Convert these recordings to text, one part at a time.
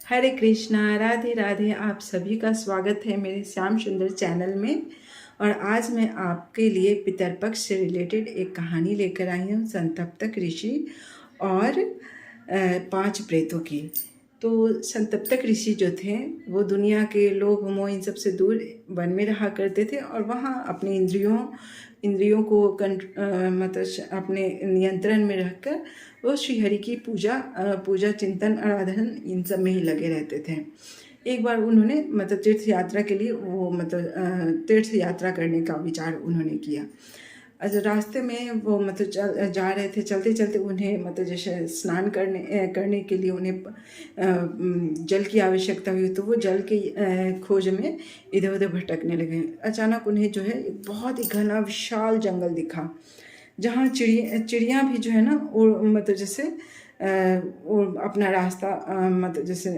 हरे कृष्णा, राधे राधे। आप सभी का स्वागत है मेरे श्याम सुंदर चैनल में। और आज मैं आपके लिए पितरपक्ष से रिलेटेड एक कहानी लेकर आई हूँ, संतप्तक ऋषि और 5 प्रेतों की। तो संतप्तक ऋषि जो थे वो दुनिया के लोभ मोह इन सबसे दूर वन में रहा करते थे और वहाँ अपनी इंद्रियों को मतलब अपने नियंत्रण में रखकर वो श्रीहरि की पूजा चिंतन आराधन इन सब में ही लगे रहते थे। एक बार उन्होंने मतलब तीर्थ यात्रा के लिए वो तीर्थ यात्रा करने का विचार उन्होंने किया। रास्ते में वो जा रहे थे, चलते चलते उन्हें जैसे स्नान करने के लिए उन्हें जल की आवश्यकता हुई, तो वो जल की खोज में इधर उधर भटकने लगे। अचानक उन्हें जो है एक बहुत ही घना विशाल जंगल दिखा, जहाँ चिड़ियाँ भी जो है ना वो जैसे वो अपना रास्ता जैसे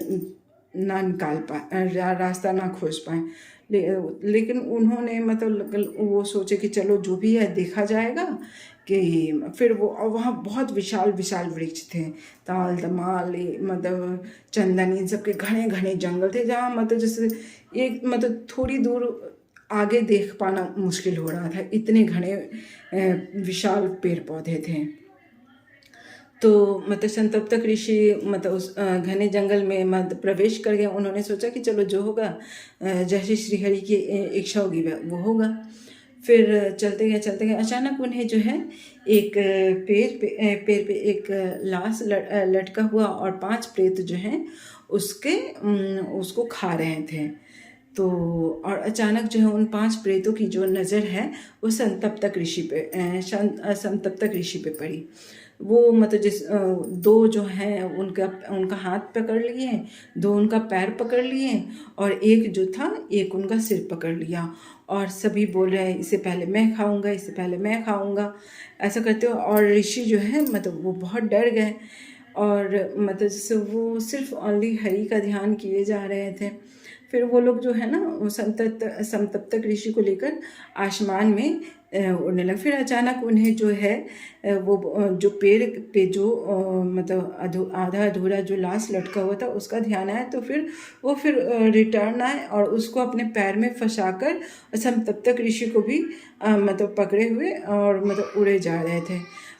ना निकाल पाए, रास्ता ना खोज पाए। लेकिन उन्होंने वो सोचे कि चलो जो भी है देखा जाएगा। कि फिर वो वहाँ बहुत विशाल विशाल वृक्ष थे, ताल तमाल चंदन इन सब के घने घने जंगल थे, जहाँ जैसे एक थोड़ी दूर आगे देख पाना मुश्किल हो रहा था, इतने घने विशाल पेड़ पौधे थे। तो संतप्तक ऋषि उस घने जंगल में प्रवेश कर गए। उन्होंने सोचा कि चलो जो होगा, जैसे श्रीहरि की इच्छा होगी वो होगा। फिर चलते गए अचानक उन्हें जो है एक पेड़ पे एक लाश लटका हुआ और 5 प्रेत जो हैं उसको खा रहे थे। तो और अचानक जो है उन 5 प्रेतों की जो नज़र है वो संतप्तक ऋषि पे पड़ी। वो जिस 2 जो हैं उनका हाथ पकड़ लिए, 2 उनका पैर पकड़ लिए और एक जो था एक उनका सिर पकड़ लिया। और सभी बोल रहे हैं इससे पहले मैं खाऊंगा, इससे पहले मैं खाऊंगा, ऐसा करते हो। और ऋषि जो है वो बहुत डर गए और जैसे वो सिर्फ ओनली हरि का ध्यान किए जा रहे थे। फिर वो लोग जो है ना वो संतप्तक ऋषि को लेकर आसमान में उड़ने लगे। फिर अचानक उन्हें जो है वो जो पेड़ पे जो आधा अधूरा जो लाश लटका हुआ था उसका ध्यान आया। तो फिर वो रिटर्न आए और उसको अपने पैर में फंसाकर संतप्तक ऋषि को भी पकड़े हुए और उड़े जा रहे थे।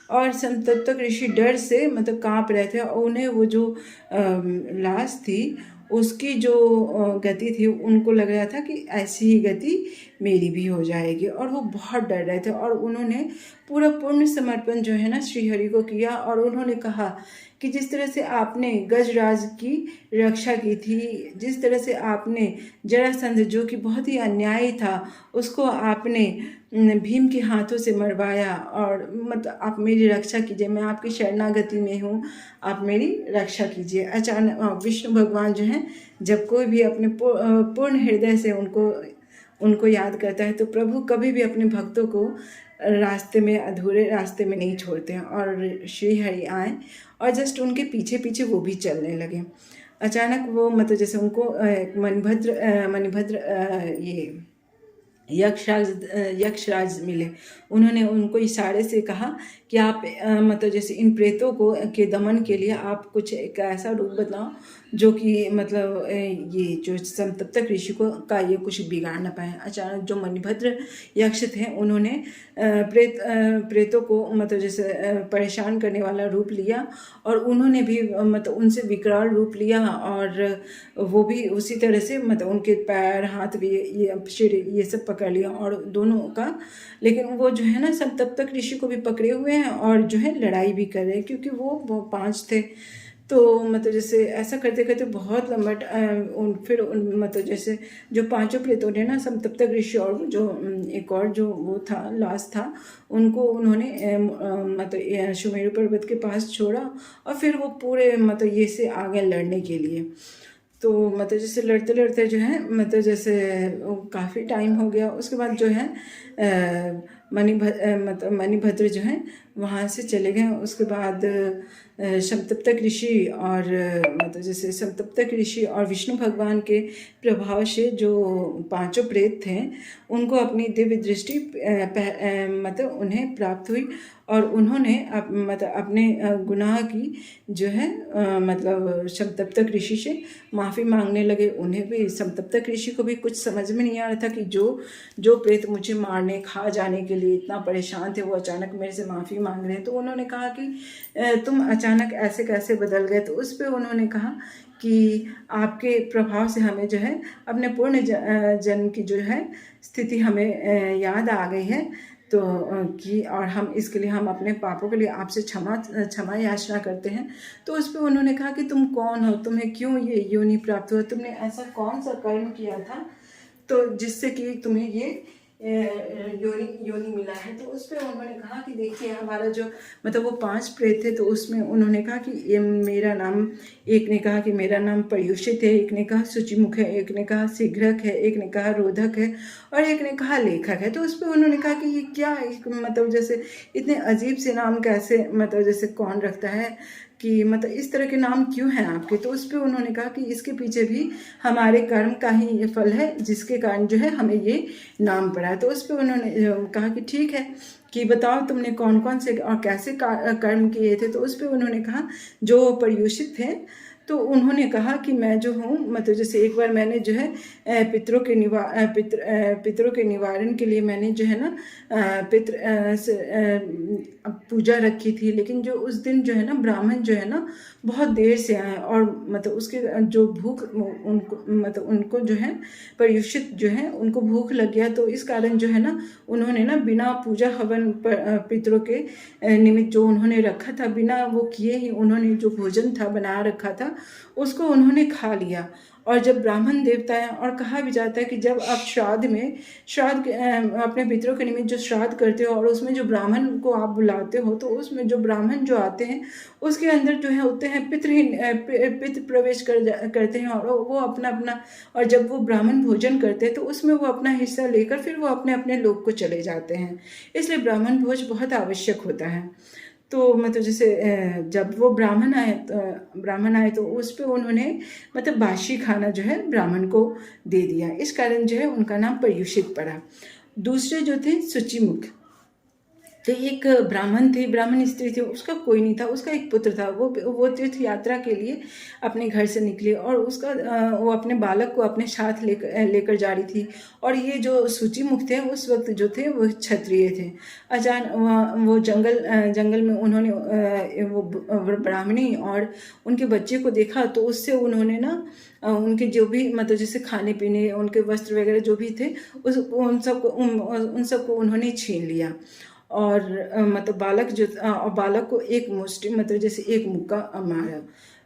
और संतप्तक ऋषि डर से काँप रहे थे और उन्हें वो जो लाश थी उसकी जो गति थी उनको लग रहा था कि ऐसी ही गति मेरी भी हो जाएगी। और वो बहुत डर रहे थे और उन्होंने पूरा पूर्ण समर्पण जो है ना श्रीहरि को किया। और उन्होंने कहा कि जिस तरह से आपने गजराज की रक्षा की थी, जिस तरह से आपने जरासंध जो कि बहुत ही अन्यायी था उसको आपने भीम के हाथों से मरवाया, और आप मेरी रक्षा कीजिए, मैं आपकी शरणागति में हूँ, आप मेरी रक्षा कीजिए। अचानक विष्णु भगवान जो हैं जब कोई भी अपने पूर्ण हृदय से उनको याद करता है तो प्रभु कभी भी अपने भक्तों को अधूरे रास्ते में नहीं छोड़ते हैं। और श्री हरि आए और जस्ट उनके पीछे पीछे वो भी चलने लगे। अचानक वो जैसे उनको मणिभद्र ये यक्षराज मिले। उन्होंने उनको इशारे से कहा कि आप जैसे इन प्रेतों के दमन के लिए आप कुछ एक ऐसा रूप बताओ जो कि ये जो संतप्तक ऋषि का ये कुछ बिगाड़ ना पाए। अचानक जो मणिभद्र यक्ष थे उन्होंने प्रेतों को जैसे परेशान करने वाला रूप लिया और उन्होंने भी उनसे विकराल रूप लिया। और वो भी उसी तरह से उनके पैर हाथ भी ये सब पकड़ लिया और दोनों का। लेकिन वो जो है ना संतप्तक ऋषि को भी पकड़े हुए हैं और जो है लड़ाई भी कर रहे हैं, क्योंकि वो 5 थे। तो जैसे ऐसा करते करते बहुत लंबा फिर जैसे जो 5 प्रेतों ने ना संतप्तक ऋषि और जो एक और जो वो था लास्ट था उनको उन्होंने सुमेरु पर्वत के पास छोड़ा और फिर वो पूरे ये से आ गए लड़ने के लिए। तो जैसे लड़ते लड़ते जो है जैसे काफ़ी टाइम हो गया। उसके बाद जो है मणिभद्र जो है वहाँ से चले गए। उसके बाद समतप्तक ऋषि और मतलब जैसे समतप्तक ऋषि और विष्णु भगवान के प्रभाव से जो पांचों प्रेत थे उनको अपनी दिव्य दृष्टि मतलब उन्हें प्राप्त हुई और उन्होंने मतलब अपने गुनाह की जो है मतलब समतप्तक ऋषि से माफ़ी मांगने लगे। उन्हें भी समतप्तक ऋषि को भी कुछ समझ में नहीं आ रहा था कि जो प्रेत मुझे मारने खा जाने के लिए इतना परेशान थे वो अचानक मेरे से माफ़ी मांग रहे हैं। तो उन्होंने कहा कि तुम अचानक ऐसे कैसे बदल गए। तो उस पर उन्होंने कहा कि आपके प्रभाव से हमें जो है अपने पूर्ण जन्म की जो है स्थिति हमें याद आ गई है। तो कि और हम इसके लिए हम अपने पापों के लिए आपसे क्षमा याचना करते हैं। तो उस पर उन्होंने कहा कि तुम कौन हो, तुम्हें क्यों ये योनि प्राप्त हुआ, तुमने ऐसा कौन सा कर्म किया था तो जिससे कि तुम्हें ये योनि मिला है। तो उस पर उन्होंने कहा कि देखिए हमारा जो मतलब वो 5 प्रेत थे। तो उसमें उन्होंने कहा कि ये मेरा नाम, एक ने कहा कि मेरा नाम पर्युषित है, एक ने कहा शुचिमुख है, एक ने कहा शीघ्रक है, एक ने कहा रोधक है और एक ने कहा लेखक है। तो उस पर उन्होंने कहा कि ये क्या मतलब जैसे इतने अजीब से नाम कैसे मतलब जैसे कौन रखता है कि मतलब इस तरह के नाम क्यों हैं आपके। तो उस पर उन्होंने कहा कि इसके पीछे भी हमारे कर्म का ही ये फल है जिसके कारण जो है हमें ये नाम पड़ा है। तो उस पर उन्होंने कहा कि ठीक है कि बताओ तुमने कौन कौन से और कैसे कर्म किए थे। तो उस पर उन्होंने कहा जो पर्युषित थे तो उन्होंने कहा कि मैं जो हूँ मतलब जैसे एक बार मैंने जो है पितरों के निवारण के लिए मैंने जो है ना पूजा रखी थी। लेकिन जो उस दिन जो है ना ब्राह्मण जो है ना बहुत देर से आए और मतलब उसके जो भूख उनको मतलब उनको जो है पर्युषित जो है उनको भूख लग गया। तो इस कारण जो है ना उन्होंने ना बिना पूजा हवन पितरों के निमित्त जो उन्होंने रखा था बिना वो किए ही उन्होंने जो भोजन था बना रखा था उसको उन्होंने खा लिया। और जब ब्राह्मण देवता है और कहा भी जाता है कि जब आप श्राद्ध अपने पितरों के निमित्त जो श्राद्ध करते हो और उसमें जो ब्राह्मण को आप बुलाते हो तो उसमें जो ब्राह्मण जो आते हैं उसके अंदर जो है होते हैं पितृ प्रवेश करते हैं और वो अपना अपना और जब वो ब्राह्मण भोजन करते हैं तो उसमें वो अपना हिस्सा लेकर फिर वो अपने अपने लोक को चले जाते हैं। इसलिए ब्राह्मण भोज बहुत आवश्यक होता है। तो मतलब जैसे जब वो ब्राह्मण आए तो उस पर उन्होंने मतलब बासी खाना जो है ब्राह्मण को दे दिया। इस कारण जो है उनका नाम पर्युषित पड़ा। दूसरे जो थे शुचिमुख, तो एक ब्राह्मण थे, ब्राह्मण स्त्री थी, उसका कोई नहीं था, उसका एक पुत्र था। वो तीर्थ यात्रा के लिए अपने घर से निकली और उसका वो अपने बालक को अपने साथ लेकर जा रही थी। और ये जो शुचिमुख थे उस वक्त जो थे वो क्षत्रिय थे। अचानक वो जंगल में उन्होंने वो ब्राह्मणी और उनके बच्चे को देखा। तो उससे उन्होंने ना उनके जो भी मतलब जैसे खाने पीने उनके वस्त्र वगैरह जो भी थे उन सबको उन्होंने छीन लिया। और मतलब बालक को एक मुष्टि मतलब जैसे एक मुक्का मारा।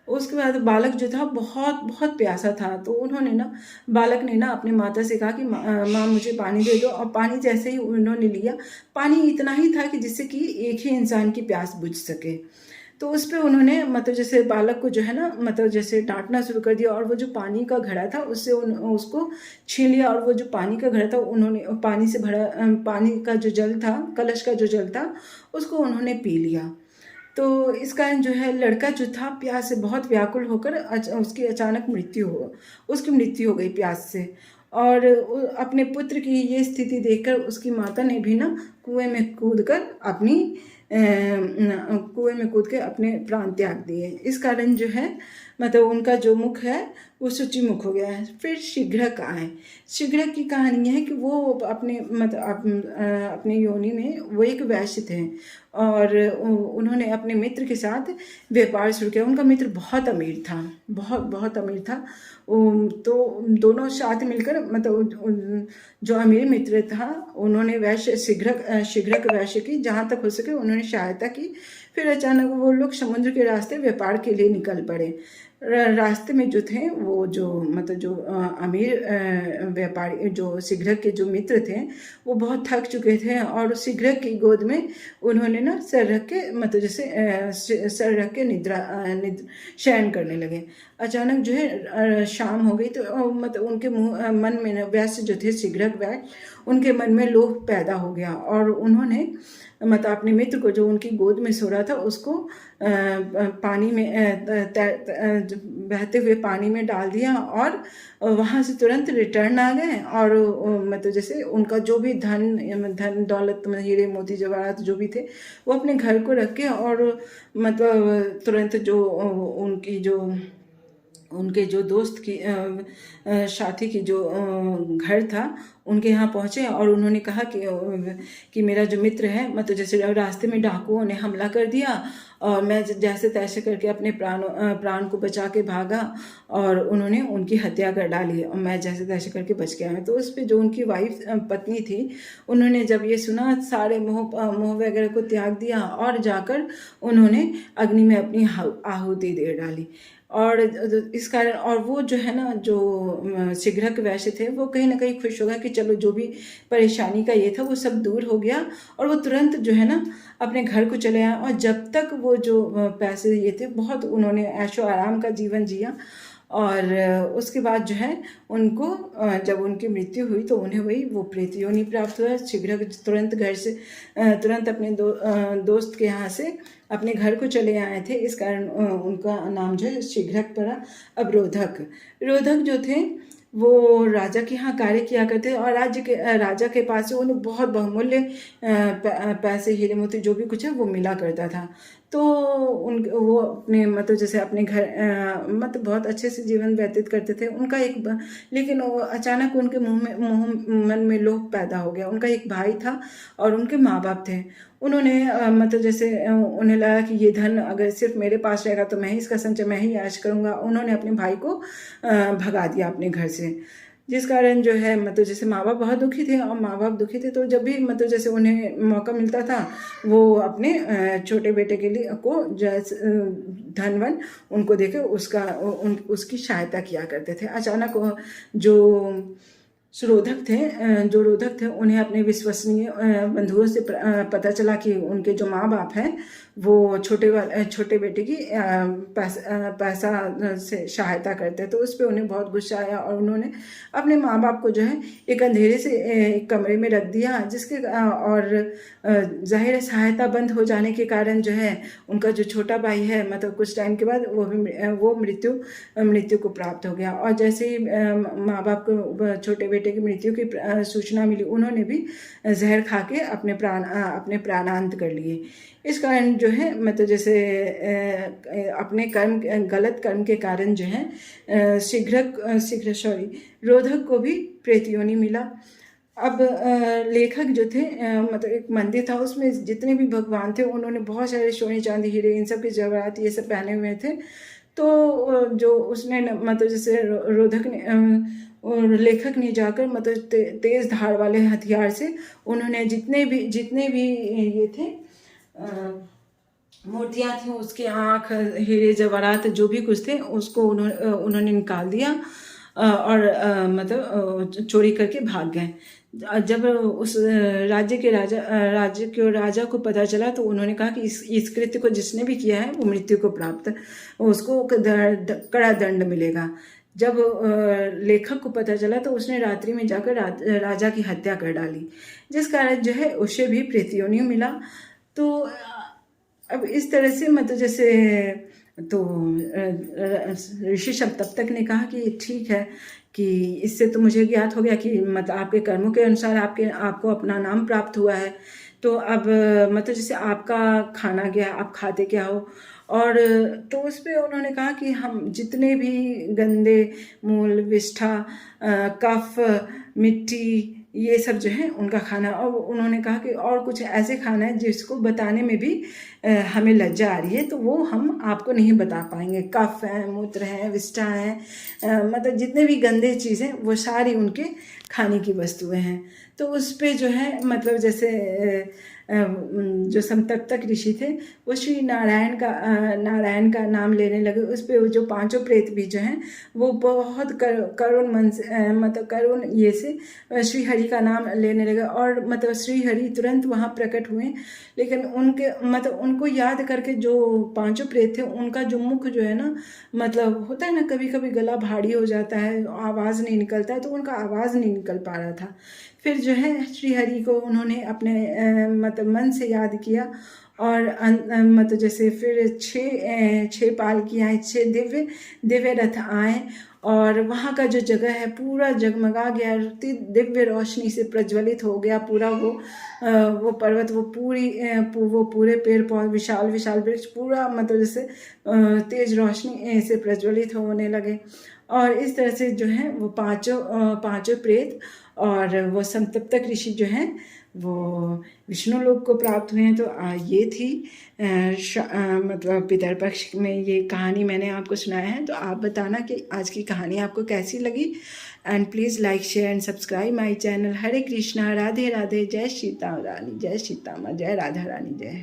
उसके बाद बालक जो था बहुत बहुत प्यासा था। तो उन्होंने ना बालक ने ना अपनी माता से कहा कि माँ मुझे पानी दे दो। और पानी जैसे ही उन्होंने लिया, पानी इतना ही था कि जिससे कि एक ही इंसान की प्यास बुझ सके। तो उस पर उन्होंने मतलब जैसे बालक को जो है ना मतलब जैसे डांटना शुरू कर दिया और वो जो पानी का घड़ा था उससे उसको छीन लिया। और वो जो पानी का घड़ा था उन्होंने पानी से भरा पानी का जो जल था, कलश का जो जल था उसको उन्होंने पी लिया। तो इस कारण जो है लड़का जो था प्यास से बहुत व्याकुल होकर उसकी अचानक उसकी मृत्यु हो गई प्यास से। और अपने पुत्र की ये स्थिति देखकर उसकी माता ने भी ना कुएं में कूद के अपने प्राण त्याग दिए। इस कारण जो है मतलब उनका जो मुख है वो शुचिमुख हो गया है। फिर शीघ्रक आए। शीघ्रक की कहानी है कि वो अपने मतलब अपने योनि में वो एक वैश्य थे और उन्होंने अपने मित्र के साथ व्यापार शुरू किया। उनका मित्र बहुत अमीर था, बहुत अमीर था। तो दोनों साथ मिलकर मतलब जो अमीर मित्र था उन्होंने शीघ्रक वैश्य की जहाँ तक हो सके उन्होंने सहायता की। फिर अचानक वो लोग समुद्र के रास्ते व्यापार के लिए निकल पड़े। रास्ते में जो थे वो जो मतलब जो अमीर व्यापारी जो शीघ्रक के जो मित्र थे वो बहुत थक चुके थे और शीघ्रक की गोद में उन्होंने ना सर रख के मतलब जैसे सर रख के शयन करने लगे। अचानक जो है शाम हो गई तो मतलब उनके मन में वैश्य जो थे शीघ्रक वैश्य उनके मन में लोभ पैदा हो गया और उन्होंने मतलब अपने मित्र को जो उनकी गोद में सो रहा था उसको पानी में बहते हुए पानी में डाल दिया और वहाँ से तुरंत रिटर्न आ गए। और मतलब जैसे उनका जो भी धन दौलत, मतलब हीरे मोती जवाहरात जो भी थे, वो अपने घर को रख के और मतलब तुरंत जो उनके जो दोस्त की साथी की जो घर था उनके यहाँ पहुँचे और उन्होंने कहा कि मेरा जो मित्र है, मतलब जैसे रास्ते में डाकुओं ने हमला कर दिया और मैं जैसे तैसे करके अपने प्राण को बचा के भागा और उन्होंने उनकी हत्या कर डाली और मैं जैसे तैसे करके बच गया। तो उस पर जो उनकी वाइफ पत्नी थी, उन्होंने जब ये सुना सारे मोह वगैरह को त्याग दिया और जाकर उन्होंने अग्नि में अपनी आहुति दे डाली। और इस कारण, और वो जो है ना, जो शीघ्रक वैश्य थे, वो कहीं ना कहीं खुश हो गया कि चलो जो भी परेशानी का ये था वो सब दूर हो गया। और वो तुरंत जो है ना अपने घर को चले आए और जब तक वो जो पैसे ये थे बहुत उन्होंने ऐशो आराम का जीवन जिया। और उसके बाद जो है उनको जब उनकी मृत्यु हुई तो उन्हें वो प्रेत योनि प्राप्त हुआ। शीघ्र तुरंत घर से तुरंत अपने दोस्त के यहाँ से अपने घर को चले आए थे। इस कारण उनका नाम जो है शीघ्रक पड़ा। अब रोधक जो थे वो राजा के यहाँ कार्य किया करते और राजा के पास से उन्हें बहुत बहुमूल्य पैसे, हीरे मोती जो भी कुछ है वो मिला करता था। तो वो अपने मतलब जैसे अपने घर मतलब बहुत अच्छे से जीवन व्यतीत करते थे। उनका लेकिन वो अचानक उनके मन में लोभ पैदा हो गया। उनका एक भाई था और उनके माँ बाप थे। उन्होंने मतलब जैसे उन्हें लगा कि ये धन अगर सिर्फ मेरे पास रहेगा तो मैं ही इसका संचय मैं ही ऐश करूँगा। उन्होंने अपने भाई को भगा दिया अपने घर से, जिस कारण जो है मतलब जैसे माँ बाप बहुत दुखी थे। और माँ बाप दुखी थे तो जब भी मतलब जैसे उन्हें मौका मिलता था वो अपने छोटे बेटे के लिए को धनवन उनको देके उसकी सहायता किया करते थे। अचानक जो रोधक थे उन्हें अपने विश्वसनीय बंधुओं से पता चला कि उनके जो माँ बाप हैं वो छोटे बेटे की पैसा से सहायता करते हैं। तो उस पर उन्हें बहुत गुस्सा आया और उन्होंने अपने माँ बाप को जो है एक अंधेरे से एक कमरे में रख दिया, जिसके और जाहिर सहायता बंद हो जाने के कारण जो है उनका जो छोटा भाई है मतलब कुछ टाइम के बाद वो मृत्यु को प्राप्त हो गया। और जैसे ही माँ बाप को छोटे बेटे की मृत्यु की सूचना मिली, उन्होंने भी जहर खा के अपने प्राणांत कर लिए। इस कारण जो है मतलब जैसे अपने गलत कर्म के कारण जो है रोधक को भी प्रेत योनि मिला। अब लेखक जो थे मतलब एक मंदिर था उसमें जितने भी भगवान थे उन्होंने बहुत सारे सोने चांदी हीरे इन सब के जवाहरात ये सब पहने हुए थे। तो जो उसने मतलब जैसे रोधक ने लेखक ने जाकर मतलब तेज धार वाले हथियार से उन्होंने जितने भी ये थे मूर्तियाँ थी उसकी आँख, हीरे जवाहरात जो भी कुछ थे उसको उन्होंने निकाल दिया और मतलब चोरी करके भाग गए। जब उस राज्य के राजा को पता चला तो उन्होंने कहा कि इस कृत्य को जिसने भी किया है वो मृत्यु को प्राप्त, उसको कड़ा दंड मिलेगा। जब लेखक को पता चला तो उसने रात्रि में जाकर राजा की हत्या कर डाली, जिस कारण जो है उसे भी प्रेत योनि मिला। तो अब इस तरह से मतलब जैसे तो ऋषि शब्द तब तक ने कहा कि ठीक है कि इससे तो मुझे ज्ञात हो गया कि मतलब आपके कर्मों के अनुसार आपको अपना नाम प्राप्त हुआ है। तो अब मतलब जैसे आपका खाना क्या, आप खाते क्या हो। और तो उस पर उन्होंने कहा कि हम जितने भी गंदे मूल, विष्ठा, कफ, मिट्टी ये सब जो है उनका खाना। और उन्होंने कहा कि और कुछ ऐसे खाना है जिसको बताने में भी हमें लज्जा आ रही है तो वो हम आपको नहीं बता पाएंगे। कफ है, मूत्र है, विष्ठा है, मतलब जितने भी गंदे चीज़ें वो सारी उनके खाने की वस्तुएं हैं। तो उस पे जो है मतलब जैसे जो संतप्तक ऋषि थे वो श्री नारायण का नाम लेने लगे। उस पे जो पांचों प्रेत भी जो हैं वो बहुत करुण मन से मतलब करुण ये से श्री हरि का नाम लेने लगे। और मतलब श्री हरि तुरंत वहाँ प्रकट हुए। लेकिन उनको याद करके जो पांचों प्रेत थे उनका जो मुख जो है ना, मतलब होता है ना कभी कभी गला भारी हो जाता है, आवाज़ नहीं निकलता है, तो उनका आवाज़ नहीं निकल पा रहा था। फिर जो है श्री हरि को उन्होंने अपने मतलब मतलब मन से याद किया और मतलब जैसे फिर छः पालकी आए, 6 दिव्य रथ आए और वहाँ का जो जगह है पूरा जगमगा गया, दिव्य रोशनी से प्रज्वलित हो गया पूरा वो पर्वत, वो पूरे पेड़ पौधे, विशाल विशाल वृक्ष पूरा मतलब जैसे तेज रोशनी से प्रज्वलित होने लगे। और इस तरह से जो है वो पांचों प्रेत और वो संतप्तक ऋषि जो हैं वो विष्णु लोक को प्राप्त हुए हैं। तो ये थी मतलब पितरपक्ष में ये कहानी मैंने आपको सुनाया है। तो आप बताना कि आज की कहानी आपको कैसी लगी and please like share and subscribe my channel. हरे कृष्णा, राधे राधे, जय सीता रानी, जय सीता माँ, जय राधा रानी, जय।